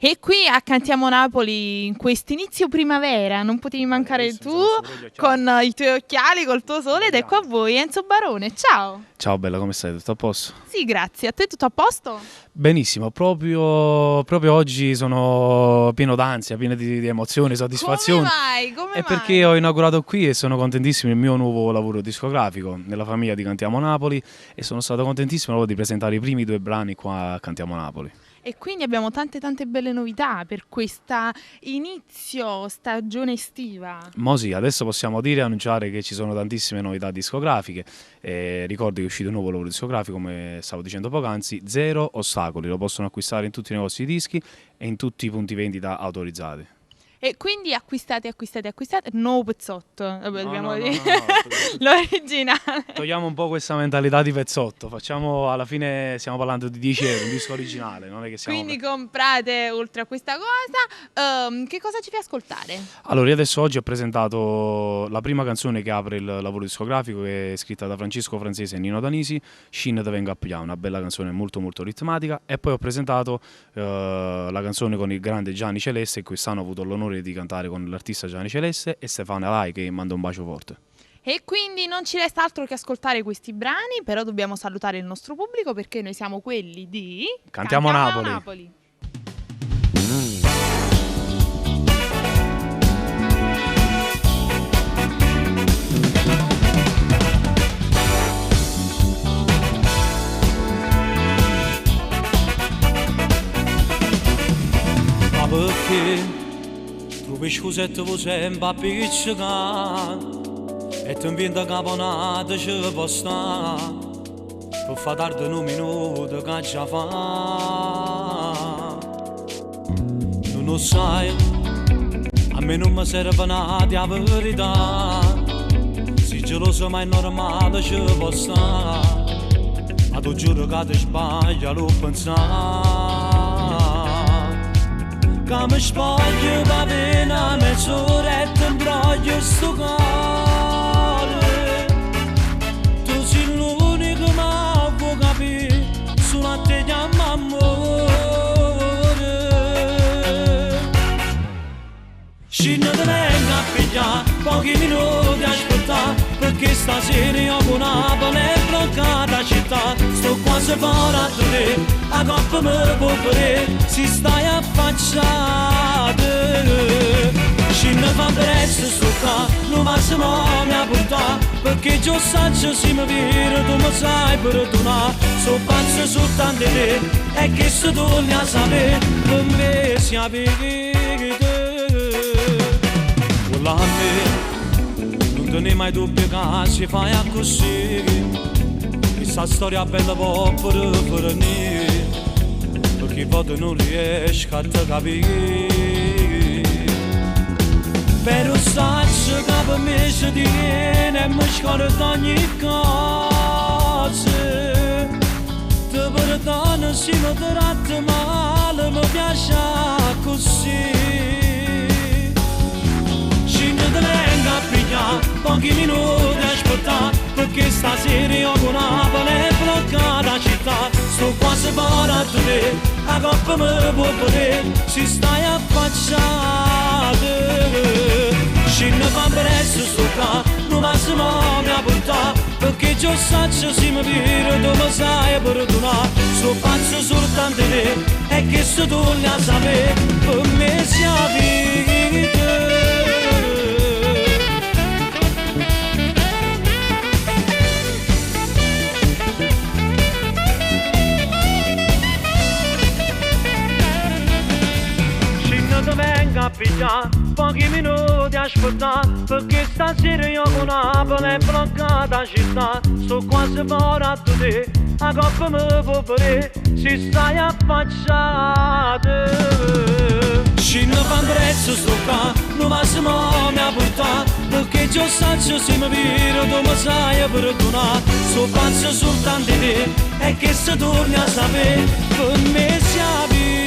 E qui a Cantiamo Napoli, in quest'inizio primavera, non potevi mancare tu con i tuoi occhiali, col tuo sole, ed ecco a voi Enzo Barone, ciao! Ciao bella, come stai? Tutto a posto? Sì, grazie. A te tutto a posto? Benissimo, proprio oggi sono pieno d'ansia, pieno di emozioni, soddisfazioni. Come mai? Come mai? Perché ho inaugurato qui e sono contentissimo il mio nuovo lavoro discografico nella famiglia di Cantiamo Napoli e sono stato contentissimo proprio di presentare i primi 2 brani qua a Cantiamo Napoli. E quindi abbiamo tante belle novità per questa inizio stagione estiva. Sì, adesso possiamo annunciare che ci sono tantissime novità discografiche. Ricordo che è uscito un nuovo lavoro discografico, come stavo dicendo poc'anzi, Zero Ostacoli, lo possono acquistare in tutti i negozi di dischi e in tutti i punti vendita autorizzati. E quindi acquistate, nuovo pezzotto, vabbè, dobbiamo dire no, l'originale. Togliamo un po' questa mentalità di pezzotto, facciamo, alla fine stiamo parlando di 10 euro, un disco originale, non è che siamo... Quindi comprate oltre a questa cosa, che cosa ci fai ascoltare? Allora, io adesso oggi ho presentato la prima canzone che apre il lavoro discografico, che è scritta da Francesco Francese e Nino Danisi, Shin te venga a pigliare, una bella canzone molto ritmatica, e poi ho presentato la canzone con il grande Gianni Celeste, e quest'anno ho avuto l'onore di cantare con l'artista Gianni Celeste e Stefania Lai, che manda un bacio forte. E quindi non ci resta altro che ascoltare questi brani, però dobbiamo salutare il nostro pubblico perché noi siamo quelli di Cantiamo Napoli. Ma perché trovi scusette voi sempre appiccicati e ti invito a caponata ci può stare per fare tardi un minuto che già fa. Tu non sai, a me non mi serve nada la verità, sei geloso ma è normale ci può stare, ma tu giuro che ti sbagli a lo pensare. Che mi spoglio va bene a mezz'ora e ti imbroglio sto cuore. Tu sei l'unico che può capire, solo a te chiamo amore. Scinno te venga a pigliare, pochi minuti a aspettare, perché stasera io con Napoli è bloccata città. Sto quasi fuori a te, a coppa mi può vedere, si stai affacciate. Scinno fa prezzo sto qua, non massimo mi ha portato, perché già saggio si mi vira, tu mi sai perdonare. Sto pazzo soltanto di te, e che se torni a sapere, per me si avvede. Quella a me non te ne mai dubbio che si fai così, questa storia bella può finire, perché volte non riesco a te capire. Però saggio che per me si tiene e mi scordo ogni cosa. Ti perdono se mi tratti male, mi piace così. Scinno te venga a pigliare, pochi minuti a aspettare, perché stasera io con Napoli è bloccata città. Sto quasi fuori a te, a coppa mi può vedere, si stai affacciate. Scinno fa presto sto qua, non massimo mi ha portato, perché già saggio si mi vira, tu mi sai perdonare. Sto pazzo soltanto di te, e che se torni a sapere, per me si avvide. Venga a pigliare, pochi minuti a aspettare, perché stasera io con Napoli è bloccata città. Sto quasi fuori a te, a coppa mi può vedere, si stai affacciate. Scinno fa prezzo sto qua, non massimo mi ha portato, perché già saggio si mi vira, tu mi sai perdonare. Sto pazzo soltanto di te, e che se torni a sapere, per me si avvia.